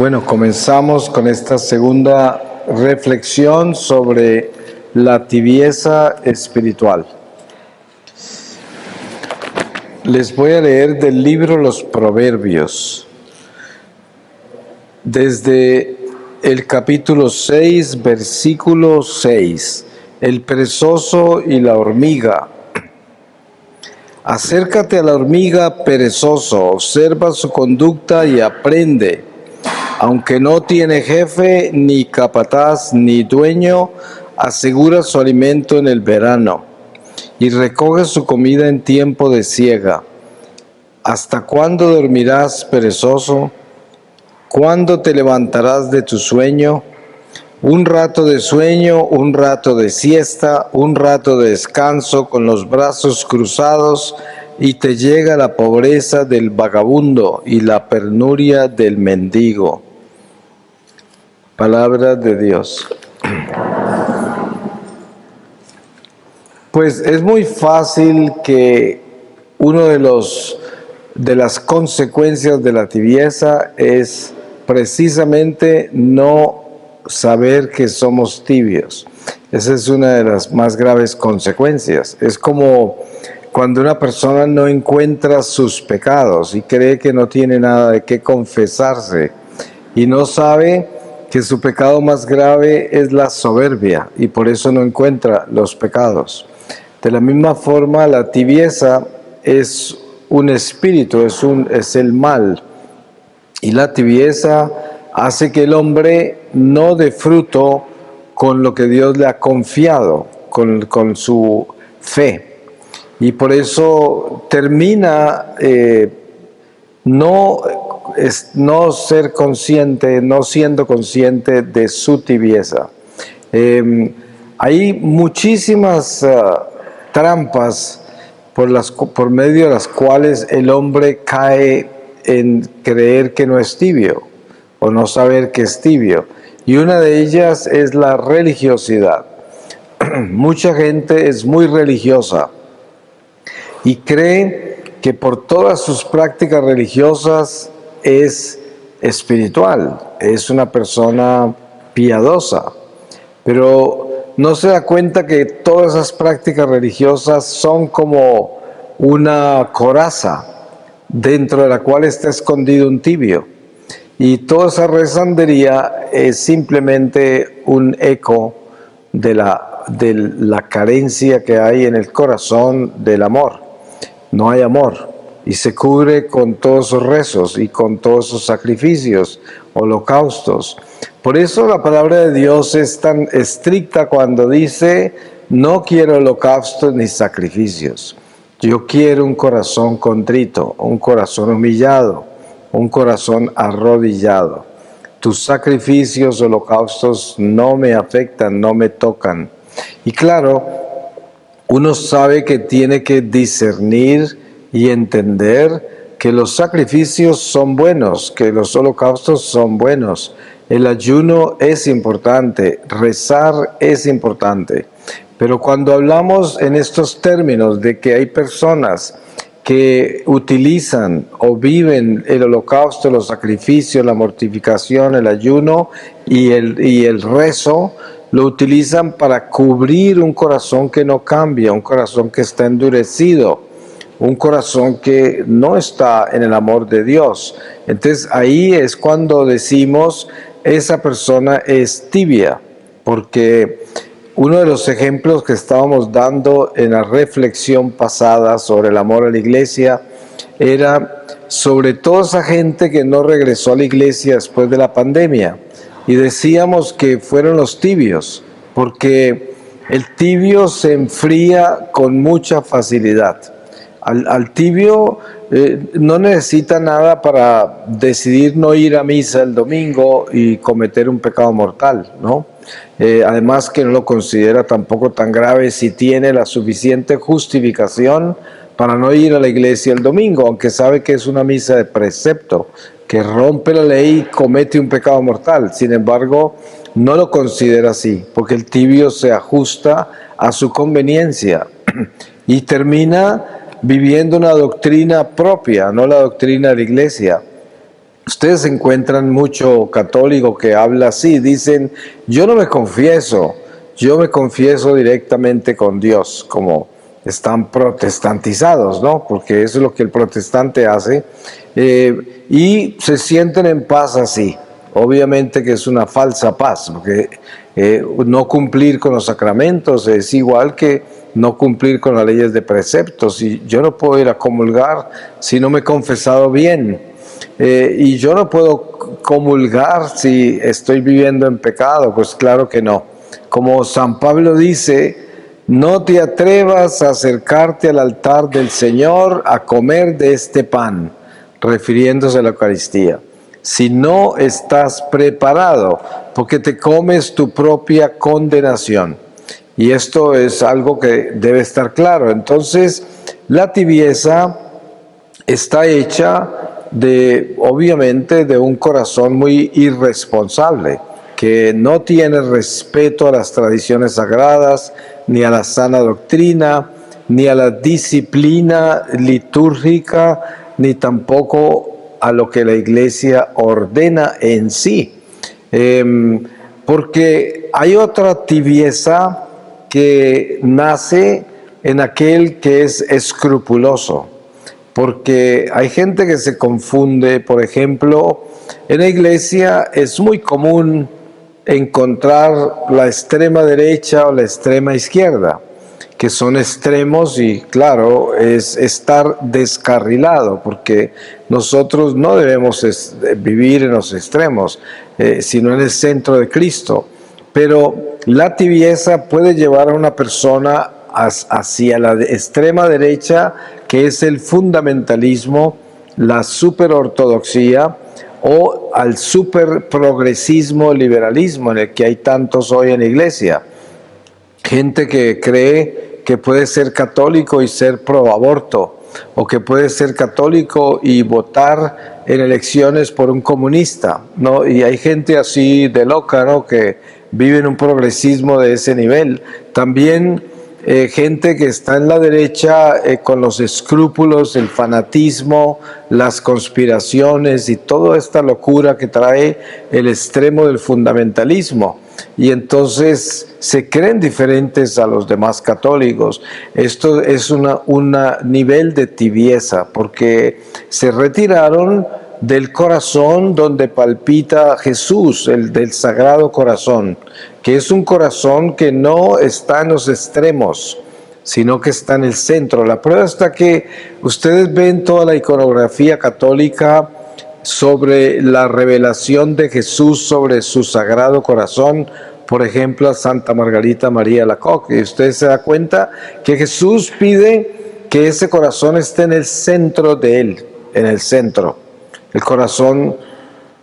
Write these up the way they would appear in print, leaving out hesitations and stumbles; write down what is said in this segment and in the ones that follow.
Bueno, comenzamos con esta segunda reflexión sobre la tibieza espiritual. Les voy a leer del libro Los Proverbios, desde el capítulo 6, versículo 6, el perezoso y la hormiga. Acércate a la hormiga, perezoso, observa su conducta y aprende. Aunque no tiene jefe, ni capataz, ni dueño, asegura su alimento en el verano y recoge su comida en tiempo de siega. ¿Hasta cuándo dormirás, perezoso? ¿Cuándo te levantarás de tu sueño? Un rato de sueño, un rato de siesta, un rato de descanso con los brazos cruzados, y te llega la pobreza del vagabundo y la penuria del mendigo. Palabra de Dios. Pues es muy fácil que uno de las consecuencias de la tibieza es precisamente no saber que somos tibios. Esa es una de las más graves consecuencias. Es como cuando una persona no encuentra sus pecados y cree que no tiene nada de qué confesarse y no sabe que su pecado más grave es la soberbia y por eso no encuentra los pecados. De la misma forma, la tibieza es un espíritu, es el mal, y la tibieza hace que el hombre no dé fruto con lo que Dios le ha confiado, con su fe, y por eso termina no siendo consciente de su tibieza. Hay muchísimas trampas por medio de las cuales el hombre cae en creer que no es tibio o no saber que es tibio, y una de ellas es la religiosidad. Mucha gente es muy religiosa y cree que por todas sus prácticas religiosas es espiritual, es una persona piadosa, pero no se da cuenta que todas esas prácticas religiosas son como una coraza dentro de la cual está escondido un tibio, y toda esa rezandería es simplemente un eco de la carencia que hay en el corazón del amor. No hay amor, y se cubre con todos esos rezos y con todos esos sacrificios, holocaustos. Por eso la palabra de Dios es tan estricta cuando dice: no quiero holocaustos ni sacrificios. Yo quiero un corazón contrito, un corazón humillado, un corazón arrodillado. Tus sacrificios, holocaustos no me afectan, no me tocan. Y claro, uno sabe que tiene que discernir y entender que los sacrificios son buenos, que los holocaustos son buenos. El ayuno es importante, rezar es importante. Pero cuando hablamos en estos términos de que hay personas que utilizan o viven el holocausto, los sacrificios, la mortificación, el ayuno y el rezo, lo utilizan para cubrir un corazón que no cambia, un corazón que está endurecido, un corazón que no está en el amor de Dios. Entonces ahí es cuando decimos: esa persona es tibia, porque uno de los ejemplos que estábamos dando en la reflexión pasada sobre el amor a la iglesia era sobre toda esa gente que no regresó a la iglesia después de la pandemia. Y decíamos que fueron los tibios, porque el tibio se enfría con mucha facilidad. Al tibio no necesita nada para decidir no ir a misa el domingo y cometer un pecado mortal, ¿no? Además que no lo considera tampoco tan grave si tiene la suficiente justificación para no ir a la iglesia el domingo, aunque sabe que es una misa de precepto, que rompe la ley y comete un pecado mortal. Sin embargo, no lo considera así, porque el tibio se ajusta a su conveniencia y termina viviendo una doctrina propia, no la doctrina de la iglesia. Ustedes encuentran mucho católico que habla así, dicen, yo no me confieso, yo me confieso directamente con Dios, como están protestantizados, ¿no? Porque eso es lo que el protestante hace, y se sienten en paz así. Obviamente que es una falsa paz, porque no cumplir con los sacramentos es igual que no cumplir con las leyes de preceptos, y yo no puedo ir a comulgar si no me he confesado bien. Y yo no puedo comulgar si estoy viviendo en pecado, pues claro que no. Como San Pablo dice, no te atrevas a acercarte al altar del Señor a comer de este pan, refiriéndose a la Eucaristía, si no estás preparado, porque te comes tu propia condenación. Y esto es algo que debe estar claro. Entonces, la tibieza está hecha obviamente, de un corazón muy irresponsable, que no tiene respeto a las tradiciones sagradas, ni a la sana doctrina, ni a la disciplina litúrgica, ni tampoco a lo que la Iglesia ordena en sí. Porque hay otra tibieza que nace en aquel que es escrupuloso. Porque hay gente que se confunde, por ejemplo, en la iglesia es muy común encontrar la extrema derecha o la extrema izquierda, que son extremos, y claro, es estar descarrilado, porque nosotros no debemos vivir en los extremos, sino en el centro de Cristo. Pero la tibieza puede llevar a una persona hacia la extrema derecha, que es el fundamentalismo, la superortodoxia, o al superprogresismo, liberalismo, en el que hay tantos hoy en la iglesia. Gente que cree que puede ser católico y ser pro aborto, o que puede ser católico y votar en elecciones por un comunista, ¿no? Y hay gente así de loca, ¿no?, que vive en un progresismo de ese nivel. También gente que está en la derecha con los escrúpulos, el fanatismo, las conspiraciones y toda esta locura que trae el extremo del fundamentalismo. Y entonces se creen diferentes a los demás católicos. Esto es un nivel de tibieza, porque se retiraron del corazón donde palpita Jesús, el del Sagrado Corazón, que es un corazón que no está en los extremos, sino que está en el centro. La prueba está que ustedes ven toda la iconografía católica sobre la revelación de Jesús sobre su Sagrado Corazón, por ejemplo, a Santa Margarita María Alacoque, y usted se da cuenta que Jesús pide que ese corazón esté en el centro de él, en el centro, el corazón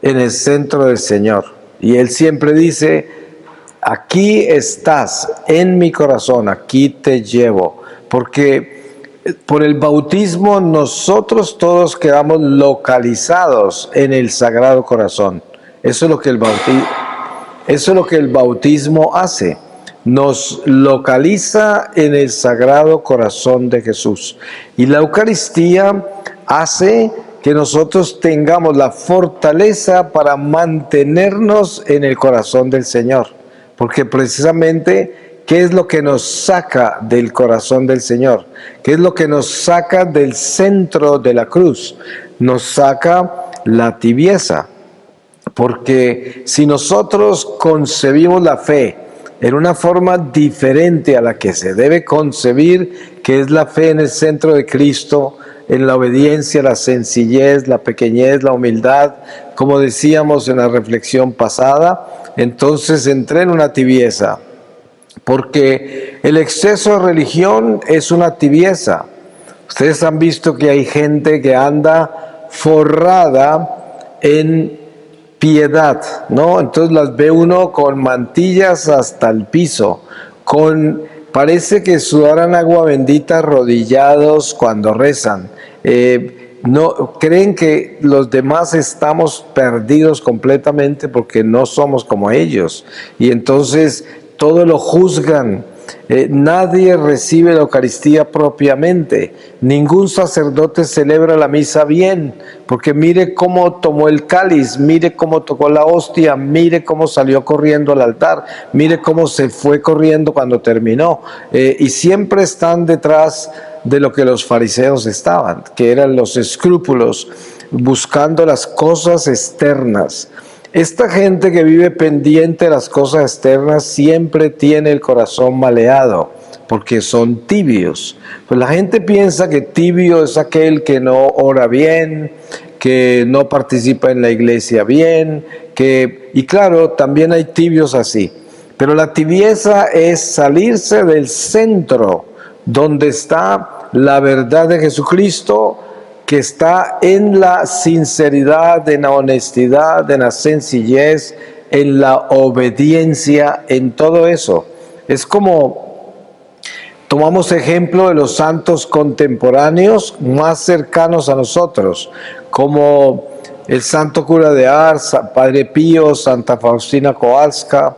en el centro del Señor. Y él siempre dice, aquí estás, en mi corazón, aquí te llevo, porque por el bautismo nosotros todos quedamos localizados en el Sagrado Corazón. Eso es lo que el bautismo hace. Nos localiza en el Sagrado Corazón de Jesús. Y la Eucaristía hace que nosotros tengamos la fortaleza para mantenernos en el corazón del Señor. Porque precisamente, ¿qué es lo que nos saca del corazón del Señor? ¿Qué es lo que nos saca del centro de la cruz? Nos saca la tibieza. Porque si nosotros concebimos la fe en una forma diferente a la que se debe concebir, que es la fe en el centro de Cristo, en la obediencia, la sencillez, la pequeñez, la humildad, como decíamos en la reflexión pasada, entonces entré en una tibieza, porque el exceso de religión es una tibieza. Ustedes han visto que hay gente que anda forrada en piedad, ¿no? Entonces las ve uno con mantillas hasta el piso, parece que sudaran agua bendita arrodillados cuando rezan. No creen que los demás estamos perdidos completamente porque no somos como ellos, y entonces todo lo juzgan, Nadie recibe la Eucaristía propiamente. Ningún sacerdote celebra la misa bien, porque mire cómo tomó el cáliz, mire cómo tocó la hostia, mire cómo salió corriendo al altar, mire cómo se fue corriendo cuando terminó. Y siempre están detrás de lo que los fariseos estaban, que eran los escrúpulos, buscando las cosas externas. Esta gente que vive pendiente de las cosas externas siempre tiene el corazón maleado, porque son tibios. Pues la gente piensa que tibio es aquel que no ora bien, que no participa en la iglesia bien, y claro, también hay tibios así. Pero la tibieza es salirse del centro, donde está la verdad de Jesucristo, que está en la sinceridad, en la honestidad, en la sencillez, en la obediencia, en todo eso. Es como, tomamos ejemplo de los santos contemporáneos más cercanos a nosotros, como el santo cura de Ars, Padre Pío, Santa Faustina Kowalska,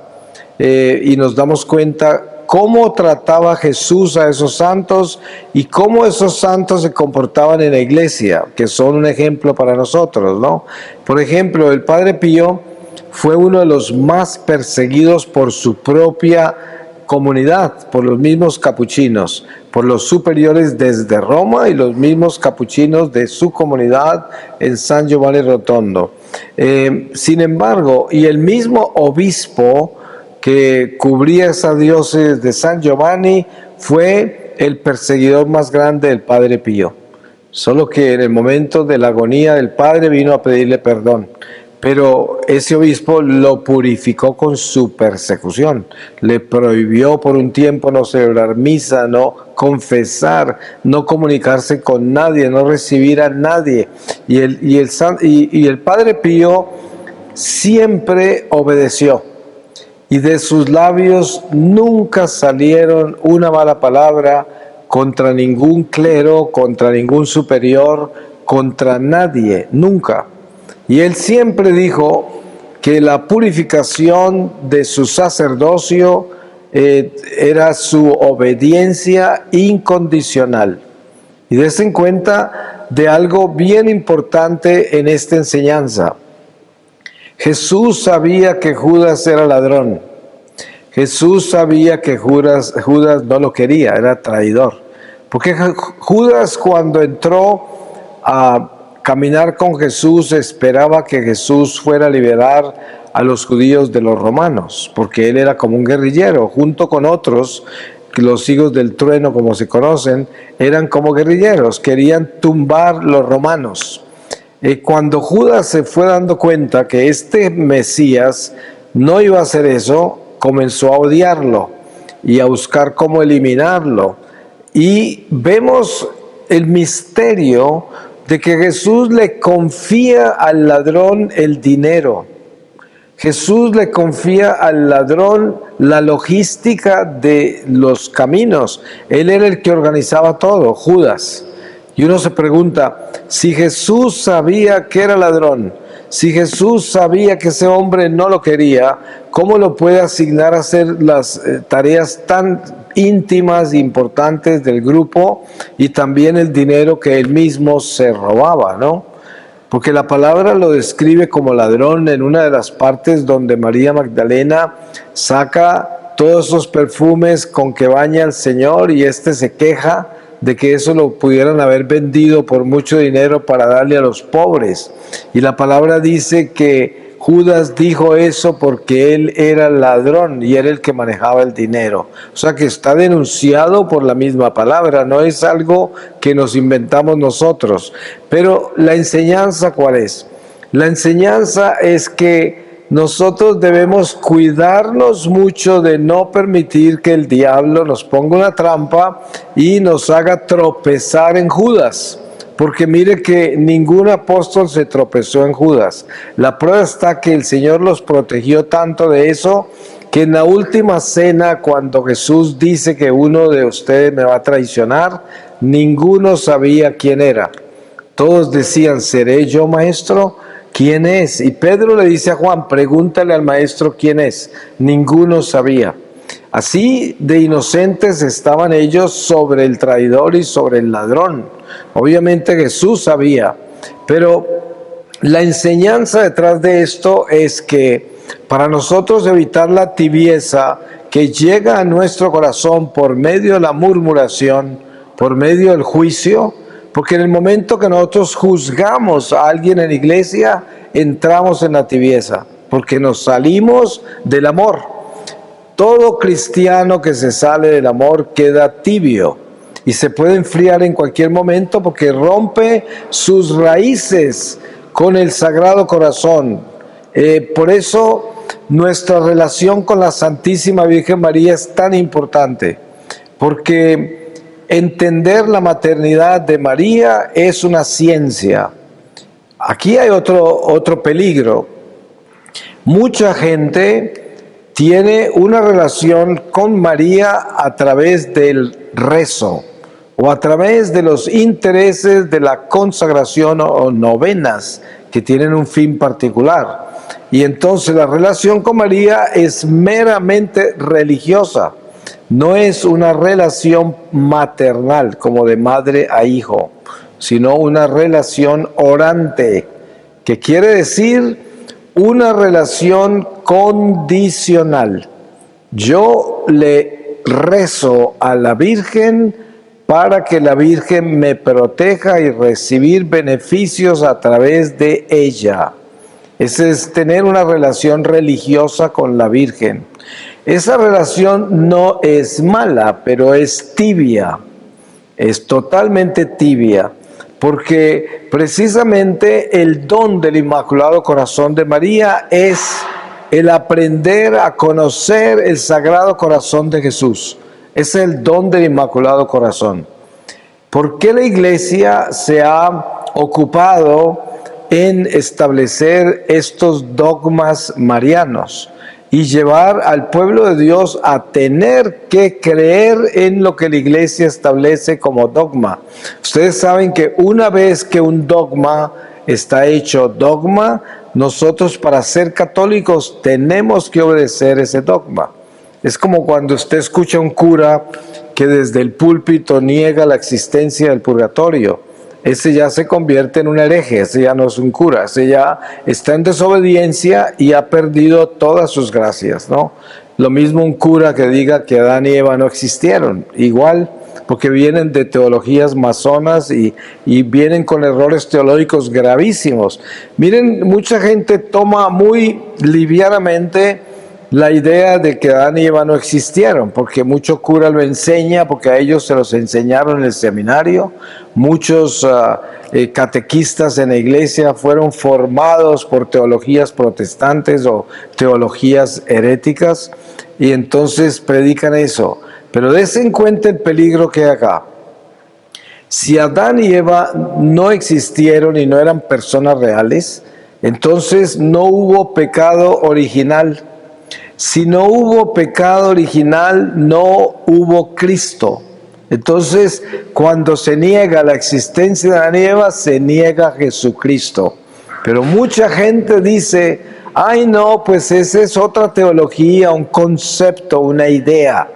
y nos damos cuenta cómo trataba Jesús a esos santos y cómo esos santos se comportaban en la iglesia, que son un ejemplo para nosotros, ¿no? Por ejemplo, el Padre Pío fue uno de los más perseguidos por su propia comunidad, por los mismos capuchinos, por los superiores desde Roma y los mismos capuchinos de su comunidad en San Giovanni Rotondo. Sin embargo, y el mismo obispo que cubría esa diócesis de San Giovanni fue el perseguidor más grande del Padre Pío. Solo que en el momento de la agonía del Padre vino a pedirle perdón. Pero ese obispo lo purificó con su persecución. Le prohibió por un tiempo no celebrar misa, no confesar, no comunicarse con nadie, no recibir a nadie. Y el Padre Pío siempre obedeció. Y de sus labios nunca salieron una mala palabra contra ningún clero, contra ningún superior, contra nadie, nunca. Y él siempre dijo que la purificación de su sacerdocio era su obediencia incondicional. Y dése cuenta de algo bien importante en esta enseñanza. Jesús sabía que Judas era ladrón. Jesús sabía que Judas no lo quería, era traidor. Porque Judas, cuando entró a caminar con Jesús, esperaba que Jesús fuera a liberar a los judíos de los romanos, porque él era como un guerrillero, junto con otros, los hijos del trueno, como se conocen, eran como guerrilleros, querían tumbar los romanos. Cuando Judas se fue dando cuenta que este Mesías no iba a hacer eso, comenzó a odiarlo y a buscar cómo eliminarlo. Y vemos el misterio de que Jesús le confía al ladrón el dinero. Jesús le confía al ladrón la logística de los caminos. Él era el que organizaba todo, Judas. Y uno se pregunta, si Jesús sabía que era ladrón, si Jesús sabía que ese hombre no lo quería, ¿cómo lo puede asignar a hacer las tareas tan íntimas e importantes del grupo y también el dinero que él mismo se robaba, ¿no? Porque la palabra lo describe como ladrón en una de las partes donde María Magdalena saca todos esos perfumes con que baña al Señor y se queja de que eso lo pudieran haber vendido por mucho dinero para darle a los pobres. Y la palabra dice que Judas dijo eso porque él era ladrón y era el que manejaba el dinero. O sea que está denunciado por la misma palabra, no es algo que nos inventamos nosotros. Pero la enseñanza, ¿cuál es? La enseñanza es que nosotros debemos cuidarnos mucho de no permitir que el diablo nos ponga una trampa y nos haga tropezar en Judas. Porque mire que ningún apóstol se tropezó en Judas. La prueba está que el Señor los protegió tanto de eso, que en la última cena, cuando Jesús dice que uno de ustedes me va a traicionar, ninguno sabía quién era. Todos decían, ¿seré yo, maestro? ¿Quién es? Y Pedro le dice a Juan, pregúntale al maestro quién es. Ninguno sabía. Así de inocentes estaban ellos sobre el traidor y sobre el ladrón. Obviamente Jesús sabía, pero la enseñanza detrás de esto es que para nosotros evitar la tibieza que llega a nuestro corazón por medio de la murmuración, por medio del juicio, porque en el momento que nosotros juzgamos a alguien en la iglesia, entramos en la tibieza, porque nos salimos del amor. Todo cristiano que se sale del amor queda tibio y se puede enfriar en cualquier momento porque rompe sus raíces con el Sagrado Corazón. Por eso nuestra relación con la Santísima Virgen María es tan importante, porque entender la maternidad de María es una ciencia. Aquí hay otro peligro. Mucha gente tiene una relación con María a través del rezo o a través de los intereses de la consagración o novenas que tienen un fin particular. Y entonces la relación con María es meramente religiosa, no es una relación maternal como de madre a hijo, sino una relación orante, que quiere decir una relación condicional. Yo le rezo a la Virgen para que la Virgen me proteja y recibir beneficios a través de ella. Ese es tener una relación religiosa con la Virgen. Esa relación no es mala, pero es tibia, es totalmente tibia. Porque precisamente el don del Inmaculado Corazón de María es el aprender a conocer el Sagrado Corazón de Jesús. Es el don del Inmaculado Corazón. ¿Por qué la Iglesia se ha ocupado en establecer estos dogmas marianos y llevar al pueblo de Dios a tener que creer en lo que la Iglesia establece como dogma? Ustedes saben que una vez que un dogma está hecho dogma, nosotros para ser católicos tenemos que obedecer ese dogma. Es como cuando usted escucha a un cura que desde el púlpito niega la existencia del purgatorio. Ese ya se convierte en un hereje, ese ya no es un cura, ese ya está en desobediencia y ha perdido todas sus gracias, ¿no? Lo mismo un cura que diga que Adán y Eva no existieron, igual, porque vienen de teologías masonas y vienen con errores teológicos gravísimos. Miren, mucha gente toma muy livianamente la idea de que Adán y Eva no existieron, porque mucho cura lo enseña, porque a ellos se los enseñaron en el seminario. Muchos catequistas en la iglesia fueron formados por teologías protestantes o teologías heréticas, y entonces predican eso. Pero des en cuenta el peligro que hay acá. Si Adán y Eva no existieron y no eran personas reales, entonces no hubo pecado original. Si no hubo pecado original, no hubo Cristo. Entonces, cuando se niega la existencia de Adán y Eva, se niega a Jesucristo. Pero mucha gente dice, ay no, pues esa es otra teología, un concepto, una idea.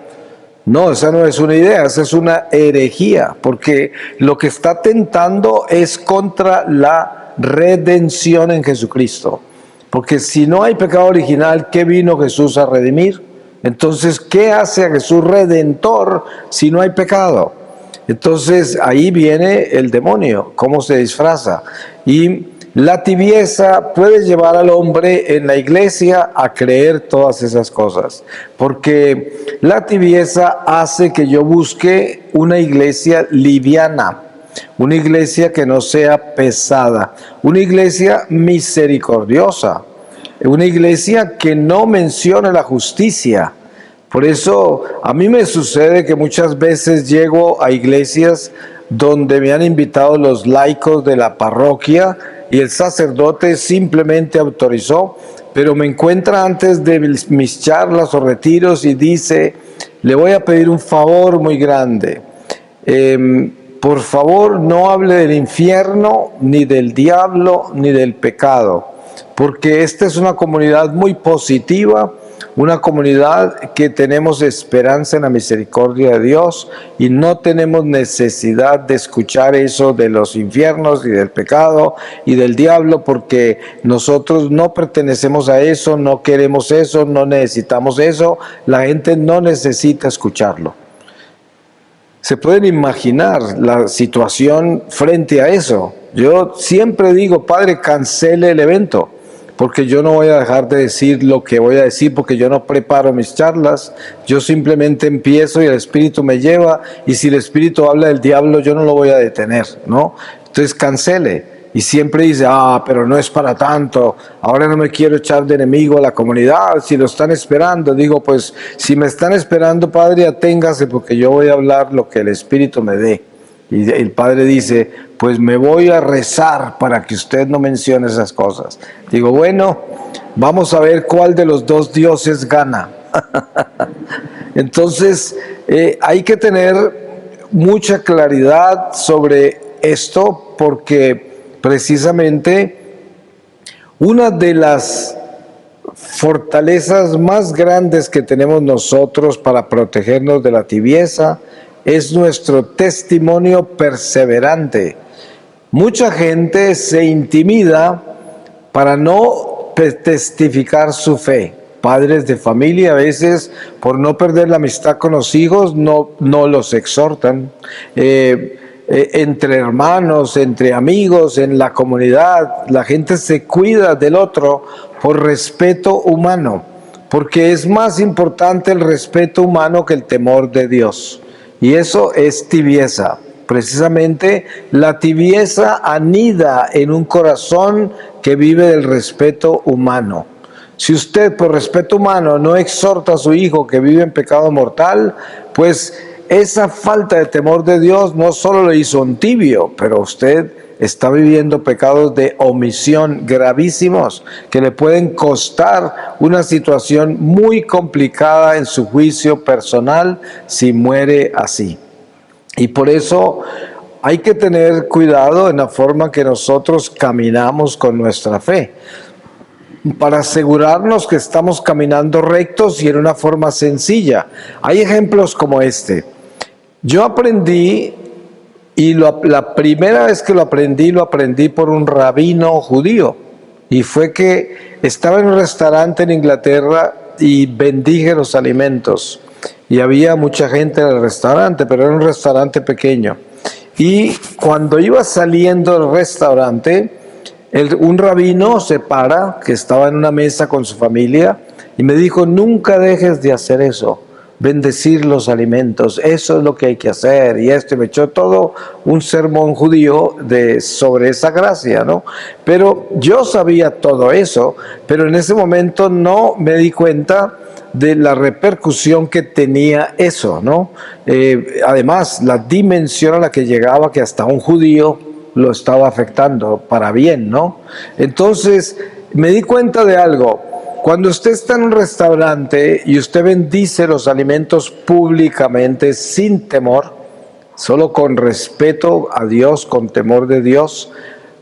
No, esa no es una idea, esa es una herejía, porque lo que está tentando es contra la redención en Jesucristo. Porque si no hay pecado original, ¿qué vino Jesús a redimir? Entonces, ¿qué hace a Jesús redentor si no hay pecado? Entonces, ahí viene el demonio, cómo se disfraza. Y la tibieza puede llevar al hombre en la iglesia a creer todas esas cosas. Porque la tibieza hace que yo busque una iglesia liviana. Una iglesia que no sea pesada, una iglesia misericordiosa, una iglesia que no mencione la justicia. Por eso a mí me sucede que muchas veces llego a iglesias donde me han invitado los laicos de la parroquia y el sacerdote simplemente autorizó, pero me encuentra antes de mis charlas o retiros y dice, le voy a pedir un favor muy grande. Por favor, no hable del infierno, ni del diablo, ni del pecado, porque esta es una comunidad muy positiva, una comunidad que tenemos esperanza en la misericordia de Dios y no tenemos necesidad de escuchar eso de los infiernos y del pecado y del diablo, porque nosotros no pertenecemos a eso, no queremos eso, no necesitamos eso. La gente no necesita escucharlo. Se pueden imaginar la situación frente a eso. Yo siempre digo, Padre, cancele el evento, porque yo no voy a dejar de decir lo que voy a decir, porque yo no preparo mis charlas, yo simplemente empiezo y el Espíritu me lleva, y si el Espíritu habla del diablo, yo no lo voy a detener, ¿no? Entonces cancele. Y siempre dice, pero no es para tanto, ahora no me quiero echar de enemigo a la comunidad, si lo están esperando. Digo, pues, si me están esperando, Padre, aténgase, porque yo voy a hablar lo que el Espíritu me dé. Y el Padre dice, pues me voy a rezar para que usted no mencione esas cosas. Digo, bueno, vamos a ver cuál de los dos dioses gana. Entonces, hay que tener mucha claridad sobre esto, porque precisamente una de las fortalezas más grandes que tenemos nosotros para protegernos de la tibieza es nuestro testimonio perseverante. Mucha gente se intimida para no testificar su fe. Padres de familia a veces, por no perder la amistad con los hijos, no los exhortan. Entre hermanos, entre amigos, en la comunidad, la gente se cuida del otro por respeto humano, porque es más importante el respeto humano que el temor de Dios. Y eso es tibieza. Precisamente la tibieza anida en un corazón que vive del respeto humano. Si usted por respeto humano no exhorta a su hijo que vive en pecado mortal, pues esa falta de temor de Dios no solo lo hizo un tibio, pero usted está viviendo pecados de omisión gravísimos que le pueden costar una situación muy complicada en su juicio personal si muere así. Y por eso hay que tener cuidado en la forma que nosotros caminamos con nuestra fe, para asegurarnos que estamos caminando rectos y en una forma sencilla. Hay ejemplos como este. Yo aprendí, y la primera vez que lo aprendí por un rabino judío, y fue que estaba en un restaurante en Inglaterra y bendije los alimentos, y había mucha gente en el restaurante, pero era un restaurante pequeño, y cuando iba saliendo del restaurante, un rabino se para, que estaba en una mesa con su familia, y me dijo, nunca dejes de hacer eso, bendecir los alimentos, eso es lo que hay que hacer, y esto, y me echó todo un sermón judío sobre esa gracia, ¿no? Pero yo sabía todo eso, pero en ese momento no me di cuenta de la repercusión que tenía eso, ¿no? Además, la dimensión a la que llegaba, que hasta un judío lo estaba afectando para bien, ¿no? Entonces, me di cuenta de algo. Cuando usted está en un restaurante y usted bendice los alimentos públicamente, sin temor, solo con respeto a Dios, con temor de Dios,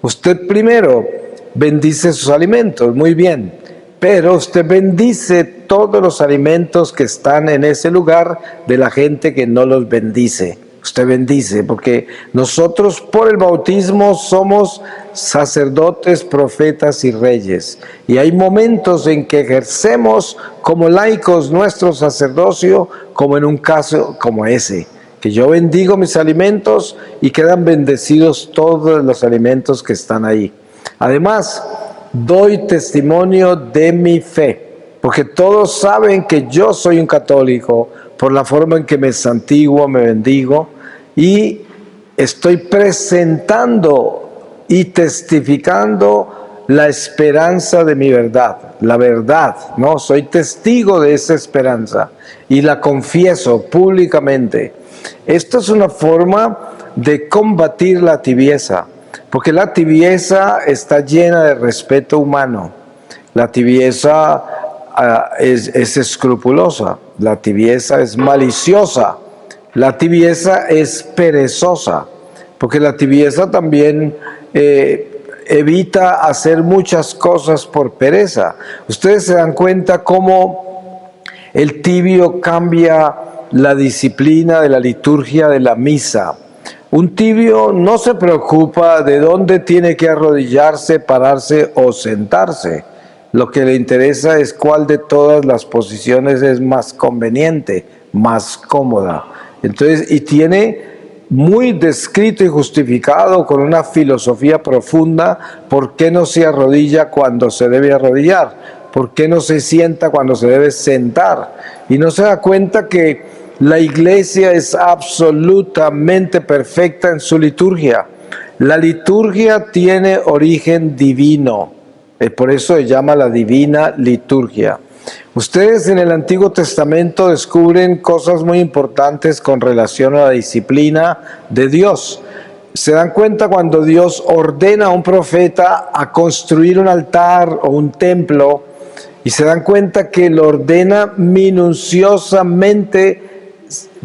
usted primero bendice sus alimentos, muy bien, pero usted bendice todos los alimentos que están en ese lugar de la gente que no los bendice. Usted bendice, porque nosotros por el bautismo somos sacerdotes, profetas y reyes. Y hay momentos en que ejercemos como laicos nuestro sacerdocio, como en un caso como ese, que yo bendigo mis alimentos y quedan bendecidos todos los alimentos que están ahí. Además, doy testimonio de mi fe, porque todos saben que yo soy un católico por la forma en que me santiguo, me bendigo, y estoy presentando y testificando la esperanza de mi verdad, la verdad, ¿no? Soy testigo de esa esperanza y la confieso públicamente. Esto es una forma de combatir la tibieza, porque la tibieza está llena de respeto humano. La tibieza es escrupulosa, la tibieza es maliciosa, la tibieza es perezosa, porque la tibieza también evita hacer muchas cosas por pereza. Ustedes se dan cuenta cómo El tibio cambia la disciplina de la liturgia de la misa. Un tibio no se preocupa de dónde tiene que arrodillarse, pararse o sentarse. Lo que le interesa es cuál de todas las posiciones es más conveniente, más cómoda. Entonces, y tiene muy descrito y justificado con una filosofía profunda por qué no se arrodilla cuando se debe arrodillar, por qué no se sienta cuando se debe sentar. Y no se da cuenta que la iglesia es absolutamente perfecta en su liturgia. La liturgia tiene origen divino, por eso se llama la divina liturgia. Ustedes en el Antiguo Testamento descubren cosas muy importantes con relación a la disciplina de Dios. Se dan cuenta cuando Dios ordena a un profeta a construir un altar o un templo, y se dan cuenta que lo ordena minuciosamente,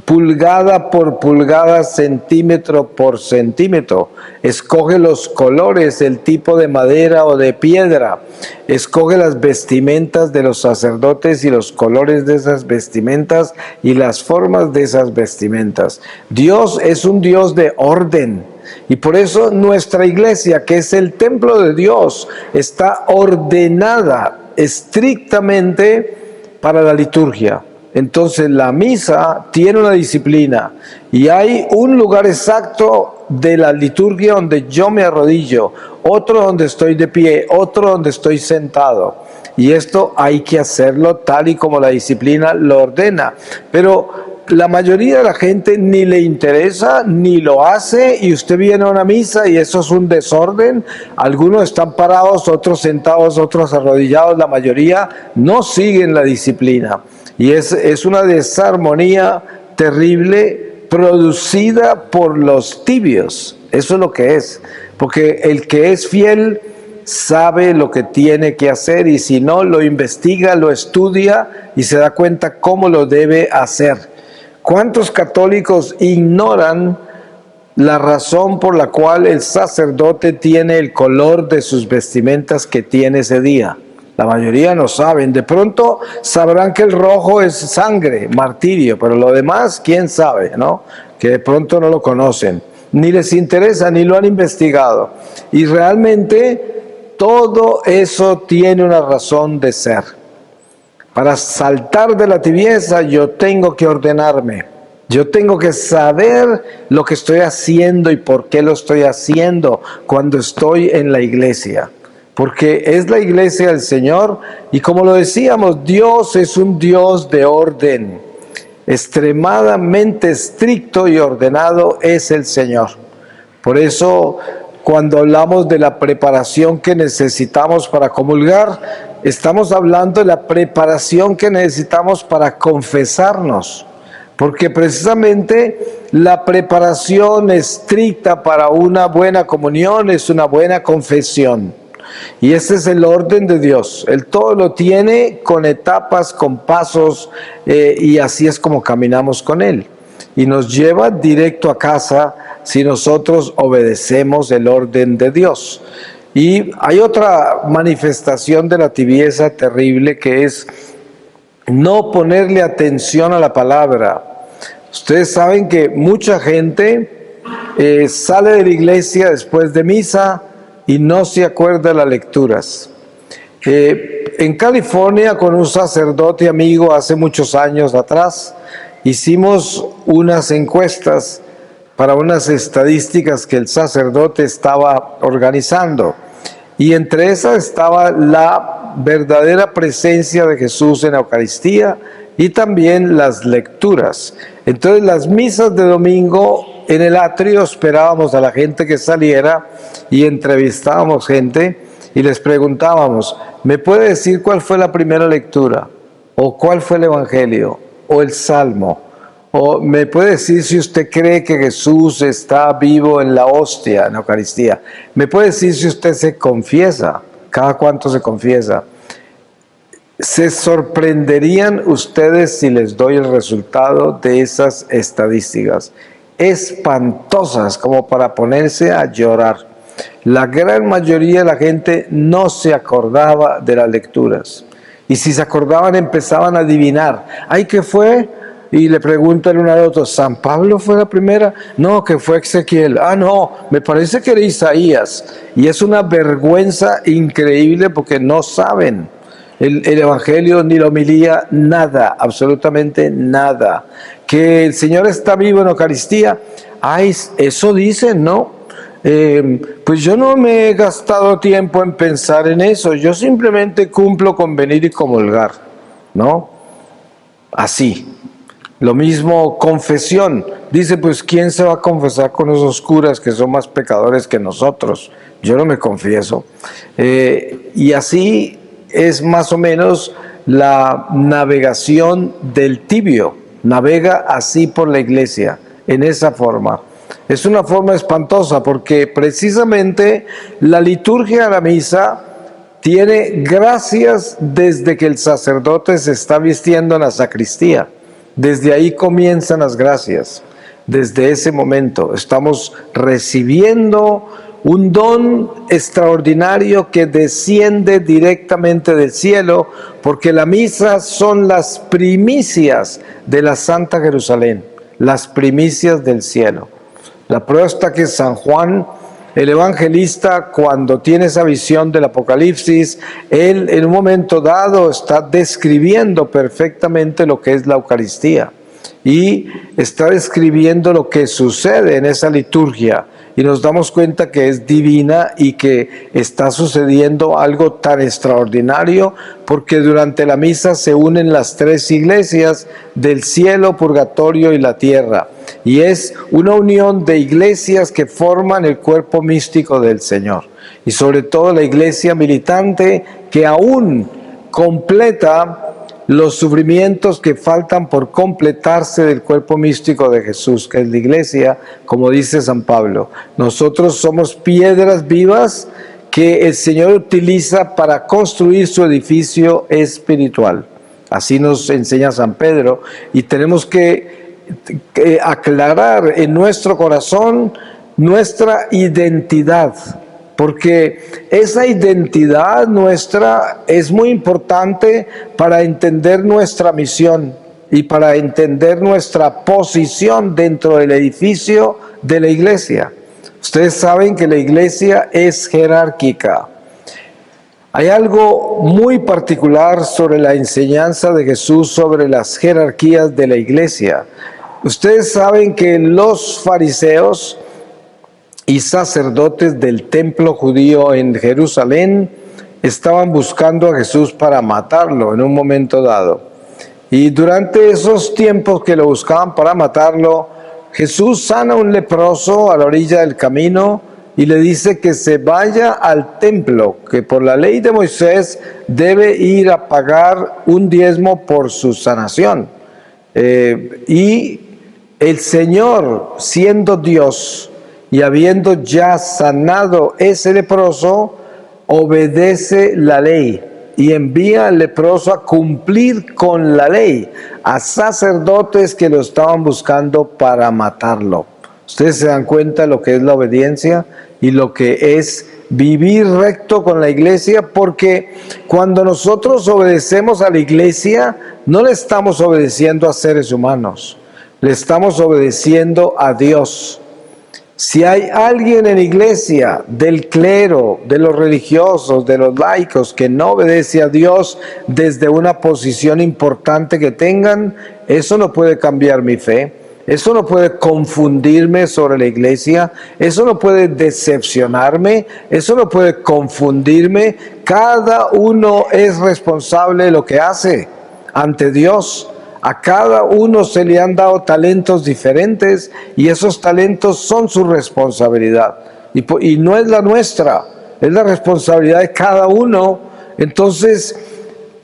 pulgada por pulgada, centímetro por centímetro. Escoge los colores, el tipo de madera o de piedra. Escoge las vestimentas de los sacerdotes y los colores de esas vestimentas y las formas de esas vestimentas. Dios es un Dios de orden. Y por eso nuestra iglesia, que es el templo de Dios, está ordenada estrictamente para la liturgia. Entonces la misa tiene una disciplina y hay un lugar exacto de la liturgia donde yo me arrodillo, otro donde estoy de pie, otro donde estoy sentado. Y esto hay que hacerlo tal y como la disciplina lo ordena. Pero la mayoría de la gente ni le interesa, ni lo hace, y usted viene a una misa y eso es un desorden. Algunos están parados, otros sentados, otros arrodillados. La mayoría no siguen la disciplina. Y es una desarmonía terrible producida por los tibios. Eso es lo que es. Porque el que es fiel sabe lo que tiene que hacer, y si no, lo investiga, lo estudia y se da cuenta cómo lo debe hacer. ¿Cuántos católicos ignoran la razón por la cual el sacerdote tiene el color de sus vestimentas que tiene ese día? La mayoría no saben. De pronto sabrán que el rojo es sangre, martirio, pero lo demás, ¿quién sabe, no? Que de pronto no lo conocen, ni les interesa, ni lo han investigado. Y realmente todo eso tiene una razón de ser. Para saltar de la tibieza yo tengo que ordenarme. Yo tengo que saber lo que estoy haciendo y por qué lo estoy haciendo cuando estoy en la iglesia. Porque es la iglesia del Señor, y como lo decíamos, Dios es un Dios de orden. Extremadamente estricto y ordenado es el Señor. Por eso, cuando hablamos de la preparación que necesitamos para comulgar, estamos hablando de la preparación que necesitamos para confesarnos. Porque precisamente la preparación estricta para una buena comunión es una buena confesión. Y ese es el orden de Dios. Él todo lo tiene con etapas, con pasos, y así es como caminamos con Él. Y nos lleva directo a casa si nosotros obedecemos el orden de Dios. Y hay otra manifestación de la tibieza terrible, que es no ponerle atención a la palabra. Ustedes saben que mucha gente sale de la iglesia después de misa y no se acuerda de las lecturas. En California, con un sacerdote amigo hace muchos años atrás, hicimos unas encuestas para unas estadísticas que el sacerdote estaba organizando. Y entre esas estaba la verdadera presencia de Jesús en la Eucaristía y también las lecturas. Entonces, las misas de domingo en el atrio esperábamos a la gente que saliera y entrevistábamos gente y les preguntábamos: ¿me puede decir cuál fue la primera lectura? ¿O cuál fue el Evangelio? ¿O el Salmo? ¿O me puede decir si usted cree que Jesús está vivo en la hostia, en la Eucaristía? ¿Me puede decir si usted se confiesa? ¿Cada cuánto se confiesa? Se sorprenderían ustedes si les doy el resultado de esas estadísticas. Espantosas, como para ponerse a llorar. La gran mayoría de la gente no se acordaba de las lecturas. Y si se acordaban, empezaban a adivinar. Ay, ¿qué fue? Y le preguntan uno al otro, ¿San Pablo fue la primera? No, que fue Ezequiel. Ah, no, me parece que era Isaías. Y es una vergüenza increíble porque no saben el Evangelio ni la homilía, nada, absolutamente nada. Que el Señor está vivo en Eucaristía, ay, eso dicen, ¿no? Pues yo no me he gastado tiempo en pensar en eso, yo simplemente cumplo con venir y comulgar, ¿no? Así. Lo mismo confesión. Dice, pues ¿quién se va a confesar con esos curas que son más pecadores que nosotros? Yo no me confieso. Y así es más o menos la navegación del tibio. Navega así por la iglesia, en esa forma. Es una forma espantosa porque precisamente la liturgia de la misa tiene gracias desde que el sacerdote se está vistiendo en la sacristía. Desde ahí comienzan las gracias. Desde ese momento estamos recibiendo un don extraordinario que desciende directamente del cielo, porque la misa son las primicias de la Santa Jerusalén, las primicias del cielo. La prueba está que San Juan, el evangelista, cuando tiene esa visión del Apocalipsis, él en un momento dado está describiendo perfectamente lo que es la Eucaristía y está describiendo lo que sucede en esa liturgia, y nos damos cuenta que es divina y que está sucediendo algo tan extraordinario, porque durante la misa se unen las tres iglesias del cielo, purgatorio y la tierra, y es una unión de iglesias que forman el cuerpo místico del Señor, y sobre todo la iglesia militante que aún completa los sufrimientos que faltan por completarse del cuerpo místico de Jesús, que es la iglesia, como dice San Pablo. Nosotros somos piedras vivas que el Señor utiliza para construir su edificio espiritual. Así nos enseña San Pedro, y tenemos que aclarar en nuestro corazón nuestra identidad, porque esa identidad nuestra es muy importante para entender nuestra misión y para entender nuestra posición dentro del edificio de la iglesia. Ustedes saben que la iglesia es jerárquica. Hay algo muy particular sobre la enseñanza de Jesús sobre las jerarquías de la iglesia. Ustedes saben que los fariseos y sacerdotes del templo judío en Jerusalén estaban buscando a Jesús para matarlo en un momento dado. Y durante esos tiempos que lo buscaban para matarlo, Jesús sana a un leproso a la orilla del camino y le dice que se vaya al templo, que por la ley de Moisés debe ir a pagar un diezmo por su sanación. Y el Señor, siendo Dios, y habiendo ya sanado ese leproso, obedece la ley y envía al leproso a cumplir con la ley a sacerdotes que lo estaban buscando para matarlo. Ustedes se dan cuenta de lo que es la obediencia y lo que es vivir recto con la iglesia, porque cuando nosotros obedecemos a la iglesia, no le estamos obedeciendo a seres humanos, le estamos obedeciendo a Dios. Si hay alguien en la iglesia, del clero, de los religiosos, de los laicos, que no obedece a Dios desde una posición importante que tengan, eso no puede cambiar mi fe, eso no puede confundirme sobre la iglesia, eso no puede decepcionarme, eso no puede confundirme. Cada uno es responsable de lo que hace ante Dios. A cada uno se le han dado talentos diferentes y esos talentos son su responsabilidad. Y no es la nuestra, es la responsabilidad de cada uno. Entonces,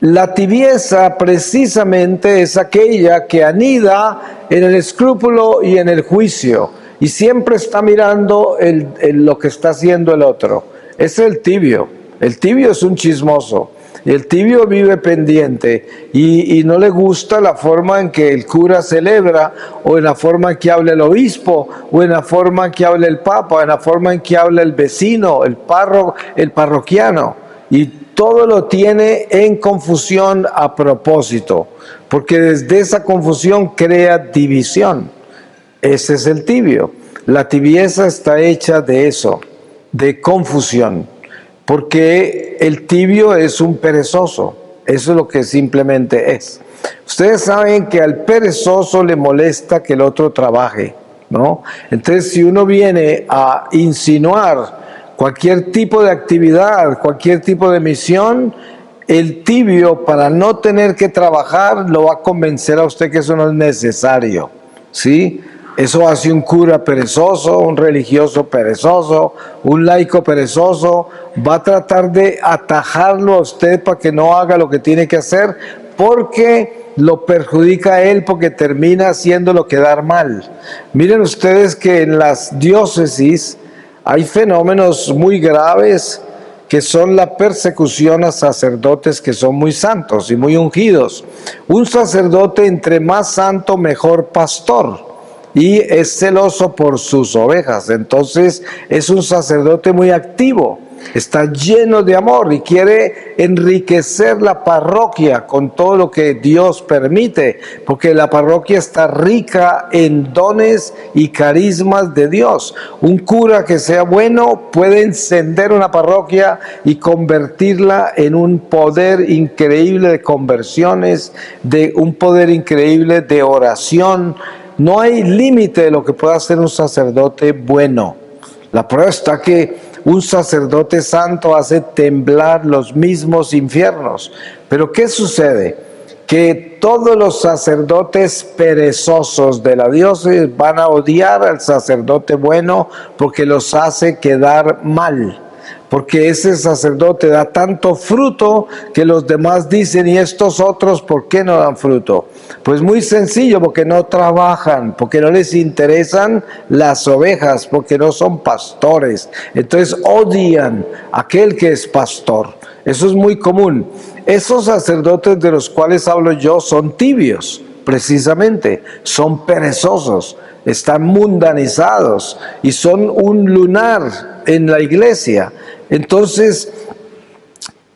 la tibieza precisamente es aquella que anida en el escrúpulo y en el juicio y siempre está mirando lo que está haciendo el otro. Ese es el tibio. El tibio es un chismoso. El tibio vive pendiente y no le gusta la forma en que el cura celebra, o en la forma en que habla el obispo, o en la forma en que habla el papa, o en la forma en que habla el vecino, el parroquiano. Y todo lo tiene en confusión a propósito, porque desde esa confusión crea división. Ese es el tibio. La tibieza está hecha de eso, de confusión, porque el tibio es un perezoso. Eso es lo que simplemente es. Ustedes saben que al perezoso le molesta que el otro trabaje, ¿no? Entonces, si uno viene a insinuar cualquier tipo de actividad, cualquier tipo de misión, el tibio, para no tener que trabajar, lo va a convencer a usted que eso no es necesario, ¿sí? Eso hace un cura perezoso, un religioso perezoso, un laico perezoso. Va a tratar de atajarlo a usted para que no haga lo que tiene que hacer, porque lo perjudica a él, porque termina haciéndolo quedar mal. Miren ustedes que en las diócesis hay fenómenos muy graves que son la persecución a sacerdotes que son muy santos y muy ungidos. Un sacerdote entre más santo, mejor pastor. Y es celoso por sus ovejas. Entonces es un sacerdote muy activo, está lleno de amor y quiere enriquecer la parroquia con todo lo que Dios permite, porque la parroquia está rica en dones y carismas de Dios. Un cura que sea bueno puede encender una parroquia y convertirla en un poder increíble de conversiones, de un poder increíble de oración. No hay límite de lo que pueda hacer un sacerdote bueno. La prueba está que un sacerdote santo hace temblar los mismos infiernos. Pero ¿qué sucede? Que todos los sacerdotes perezosos de la diócesis van a odiar al sacerdote bueno porque los hace quedar mal. Porque ese sacerdote da tanto fruto que los demás dicen, ¿y estos otros por qué no dan fruto? Pues muy sencillo, porque no trabajan, porque no les interesan las ovejas, porque no son pastores. Entonces odian a aquel que es pastor. Eso es muy común. Esos sacerdotes de los cuales hablo yo son tibios, precisamente, son perezosos, están mundanizados y son un lunar en la iglesia. Entonces,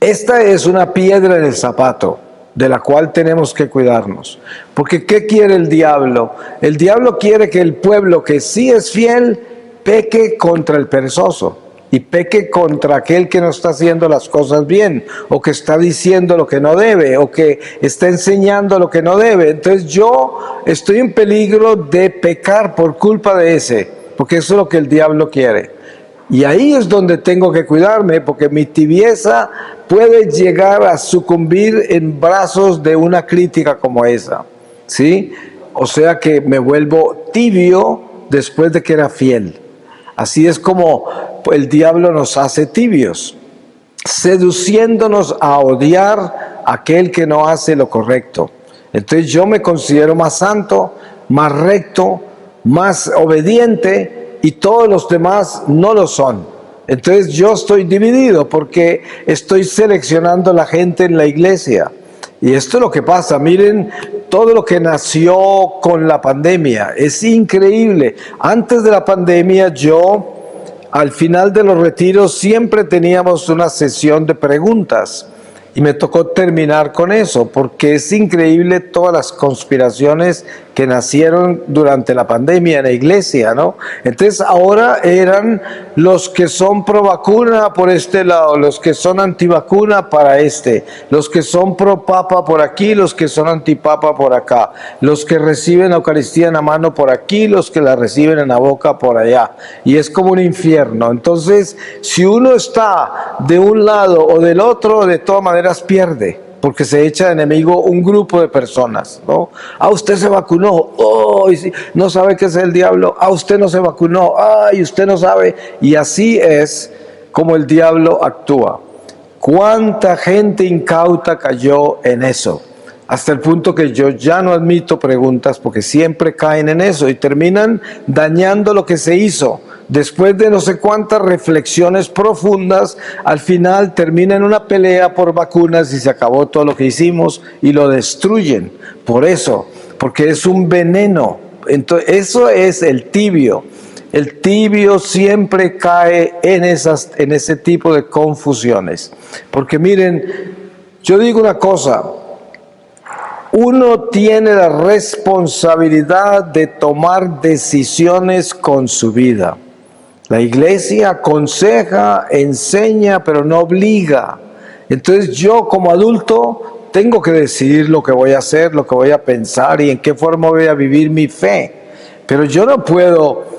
esta es una piedra en el zapato de la cual tenemos que cuidarnos. Porque ¿qué quiere el diablo? El diablo quiere que el pueblo que sí es fiel peque contra el perezoso y peque contra aquel que no está haciendo las cosas bien, o que está diciendo lo que no debe, o que está enseñando lo que no debe. Entonces yo estoy en peligro de pecar por culpa de ese, porque eso es lo que el diablo quiere. Y ahí es donde tengo que cuidarme, porque mi tibieza puede llegar a sucumbir en brazos de una crítica como esa, ¿sí? O sea que me vuelvo tibio después de que era fiel. Así es como el diablo nos hace tibios, seduciéndonos a odiar a aquel que no hace lo correcto. Entonces yo me considero más santo, más recto, más obediente, y todos los demás no lo son. Entonces yo estoy dividido porque estoy seleccionando la gente en la iglesia. Y esto es lo que pasa. Miren todo lo que nació con la pandemia. Es increíble. Antes de la pandemia yo, al final de los retiros, siempre teníamos una sesión de preguntas. Y me tocó terminar con eso, porque es increíble todas las conspiraciones que nacieron durante la pandemia en la iglesia, ¿no? Entonces ahora eran los que son pro vacuna por este lado, los que son antivacuna para este, los que son pro papa por aquí, los que son antipapa por acá, los que reciben la Eucaristía en la mano por aquí, los que la reciben en la boca por allá. Y es como un infierno. Entonces, si uno está de un lado o del otro, de todas maneras pierde, porque se echa de enemigo un grupo de personas, ¿no? Ah, usted se vacunó, oh, no sabe qué es el diablo, ah, usted no se vacunó, ay, usted no sabe, y así es como el diablo actúa. ¿Cuánta gente incauta cayó en eso? Hasta el punto que yo ya no admito preguntas porque siempre caen en eso y terminan dañando lo que se hizo. Después de no sé cuántas reflexiones profundas, al final termina en una pelea por vacunas y se acabó todo lo que hicimos y lo destruyen. Por eso, porque es un veneno. Entonces, eso es el tibio. El tibio siempre cae en ese tipo de confusiones. Porque miren, yo digo una cosa, uno tiene la responsabilidad de tomar decisiones con su vida. La iglesia aconseja, enseña, pero no obliga. Entonces yo como adulto tengo que decidir lo que voy a hacer, lo que voy a pensar y en qué forma voy a vivir mi fe. Pero yo no puedo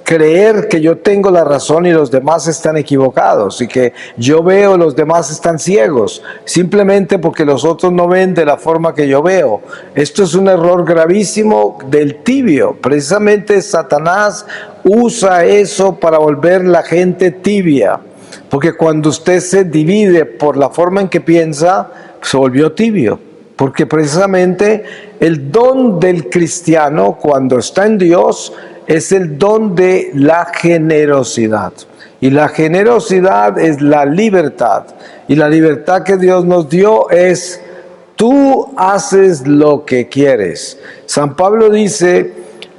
creer que yo tengo la razón y los demás están equivocados y que yo veo y los demás están ciegos, simplemente porque los otros no ven de la forma que yo veo. Esto es un error gravísimo del tibio. Precisamente Satanás usa eso para volver la gente tibia, porque cuando usted se divide por la forma en que piensa, se volvió tibio. Porque precisamente el don del cristiano, cuando está en Dios, es el don de la generosidad. Y la generosidad es la libertad. Y la libertad que Dios nos dio es, tú haces lo que quieres. San Pablo dice,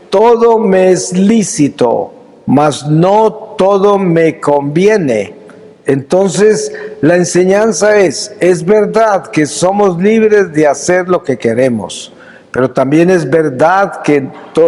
todo me es lícito, mas no todo me conviene. Entonces, la enseñanza es verdad que somos libres de hacer lo que queremos, pero también es verdad que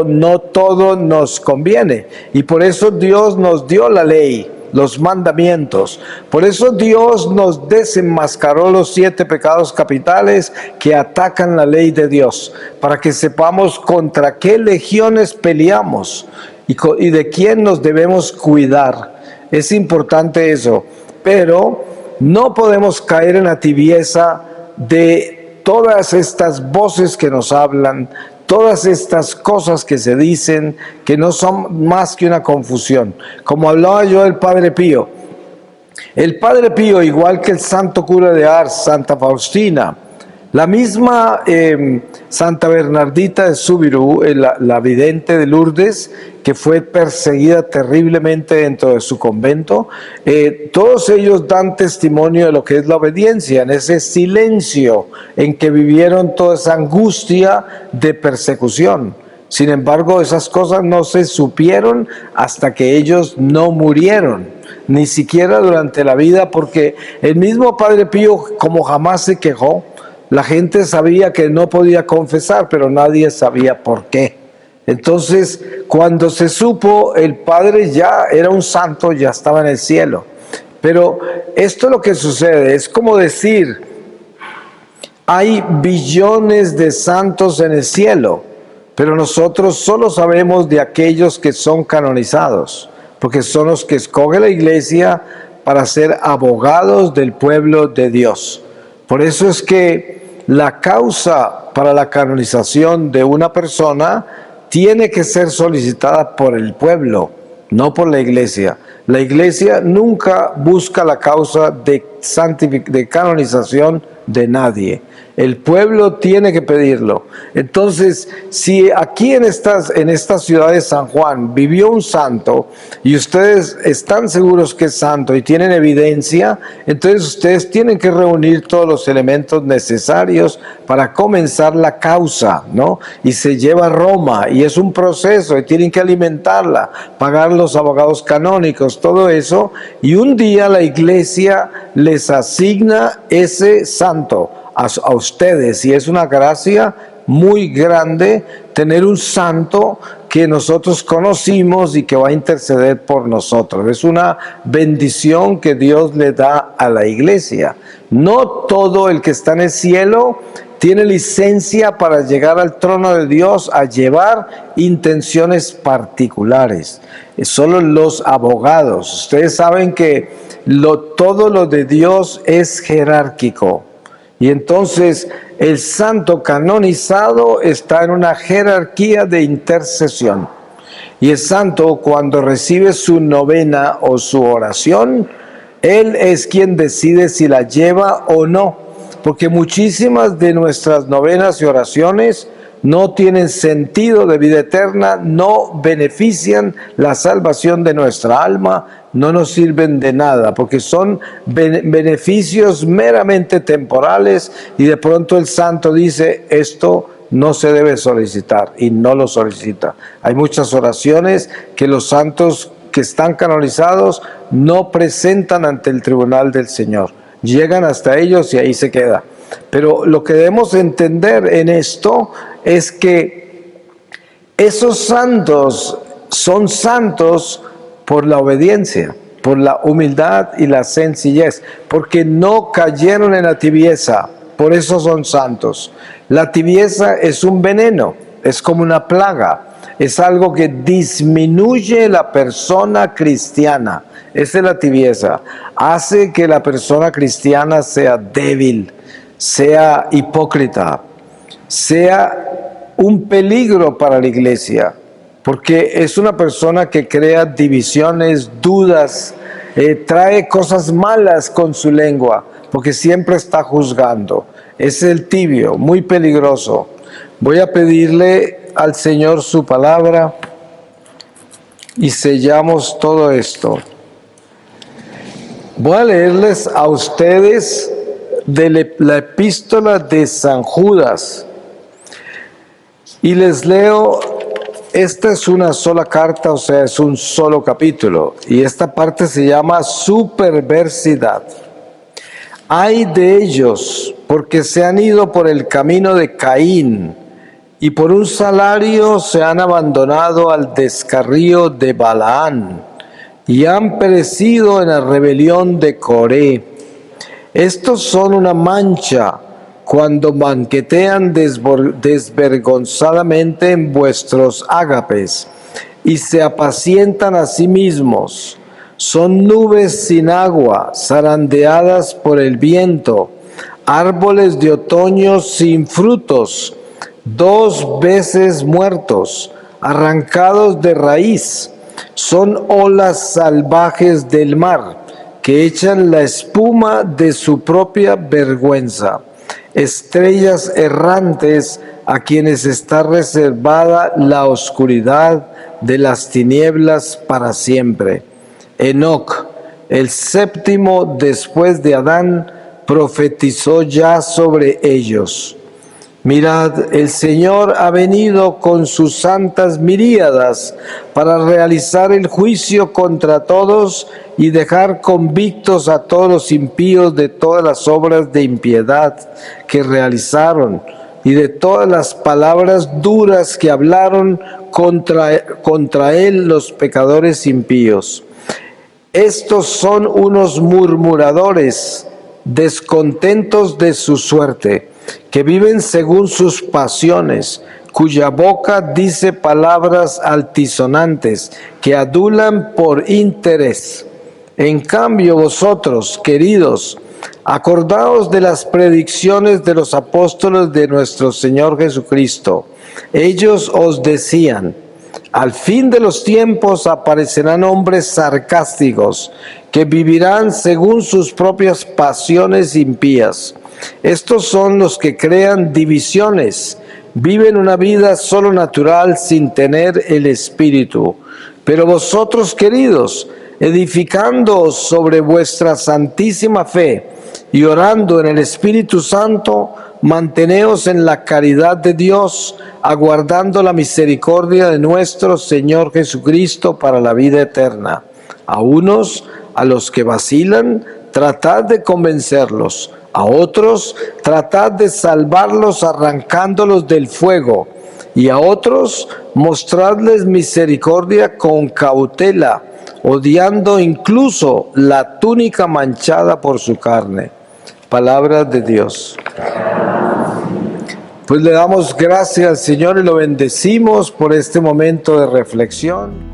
no todo nos conviene. Y por eso Dios nos dio la ley, los mandamientos. Por eso Dios nos desenmascaró los 7 pecados capitales que atacan la ley de Dios, para que sepamos contra qué legiones peleamos y de quién nos debemos cuidar. Es importante eso. Pero no podemos caer en la tibieza de todas estas voces que nos hablan, todas estas cosas que se dicen, que no son más que una confusión. Como hablaba yo del Padre Pío. El Padre Pío, igual que el santo cura de Ars, Santa Faustina, la misma Santa Bernardita de Subirú, la vidente de Lourdes, que fue perseguida terriblemente dentro de su convento, todos ellos dan testimonio de lo que es la obediencia, en ese silencio en que vivieron toda esa angustia de persecución. Sin embargo, esas cosas no se supieron hasta que ellos no murieron, ni siquiera durante la vida, porque el mismo Padre Pío, como jamás se quejó, la gente sabía que no podía confesar, pero nadie sabía por qué. Entonces, cuando se supo, el Padre ya era un santo, ya estaba en el cielo. Pero esto es lo que sucede, es como decir, hay billones de santos en el cielo, pero nosotros solo sabemos de aquellos que son canonizados, porque son los que escoge la iglesia para ser abogados del pueblo de Dios. Por eso es que la causa para la canonización de una persona tiene que ser solicitada por el pueblo, no por la iglesia. La iglesia nunca busca la causa de canonización de nadie. El pueblo tiene que pedirlo. Entonces, si aquí en esta ciudad de San Juan vivió un santo y ustedes están seguros que es santo y tienen evidencia, entonces ustedes tienen que reunir todos los elementos necesarios para comenzar la causa, ¿no? Y se lleva a Roma y es un proceso y tienen que alimentarla, pagar los abogados canónicos, todo eso, y un día la iglesia les asigna ese santo a ustedes, y es una gracia muy grande tener un santo que nosotros conocimos y que va a interceder por nosotros. Es una bendición que Dios le da a la iglesia. No todo el que está en el cielo tiene licencia para llegar al trono de Dios a llevar intenciones particulares. Solo los abogados. Ustedes saben que todo lo de Dios es jerárquico. Y entonces el santo canonizado está en una jerarquía de intercesión. Y el santo, cuando recibe su novena o su oración, él es quien decide si la lleva o no. Porque muchísimas de nuestras novenas y oraciones no tienen sentido de vida eterna, no benefician la salvación de nuestra alma, no nos sirven de nada, porque son beneficios meramente temporales, y de pronto el santo dice, esto no se debe solicitar y no lo solicita. Hay muchas oraciones que los santos que están canonizados no presentan ante el tribunal del Señor. Llegan hasta ellos y ahí se queda. Pero lo que debemos entender en esto es que esos santos son santos por la obediencia, por la humildad y la sencillez, porque no cayeron en la tibieza, por eso son santos. La tibieza es un veneno, es como una plaga, es algo que disminuye la persona cristiana. Esa es la tibieza, hace que la persona cristiana sea débil, sea hipócrita, sea un peligro para la iglesia, porque es una persona que crea divisiones, dudas, trae cosas malas con su lengua, porque siempre está juzgando. Es el tibio, muy peligroso. Voy a pedirle al Señor su palabra y sellamos todo esto. Voy a leerles a ustedes de la epístola de San Judas y les leo. Esta es una sola carta, o sea, es un solo capítulo, y esta parte se llama su perversidad. Ay de ellos, porque se han ido por el camino de Caín, y por un salario se han abandonado al descarrío de Balaán, y han perecido en la rebelión de Coré. Estos son una mancha cuando banquetean desvergonzadamente en vuestros ágapes y se apacientan a sí mismos. Son nubes sin agua, zarandeadas por el viento, árboles de otoño sin frutos, 2 veces muertos, arrancados de raíz. Son olas salvajes del mar que echan la espuma de su propia vergüenza. Estrellas errantes a quienes está reservada la oscuridad de las tinieblas para siempre. Enoc, el 7º después de Adán, profetizó ya sobre ellos. Mirad, el Señor ha venido con sus santas miríadas para realizar el juicio contra todos y dejar convictos a todos los impíos de todas las obras de impiedad que realizaron y de todas las palabras duras que hablaron contra él los pecadores impíos. Estos son unos murmuradores, descontentos de su suerte, que viven según sus pasiones, cuya boca dice palabras altisonantes, que adulan por interés. En cambio vosotros, queridos, acordaos de las predicciones de los apóstoles de nuestro Señor Jesucristo. Ellos os decían: al fin de los tiempos aparecerán hombres sarcásticos, que vivirán según sus propias pasiones impías. Estos son los que crean divisiones, viven una vida solo natural sin tener el Espíritu. Pero vosotros, queridos, edificándoos sobre vuestra santísima fe y orando en el Espíritu Santo, manteneos en la caridad de Dios, aguardando la misericordia de nuestro Señor Jesucristo para la vida eterna. A unos, a los que vacilan, tratad de convencerlos; a otros, tratad de salvarlos arrancándolos del fuego; y a otros, mostradles misericordia con cautela, odiando incluso la túnica manchada por su carne. Palabra de Dios. Pues le damos gracias al Señor y lo bendecimos por este momento de reflexión.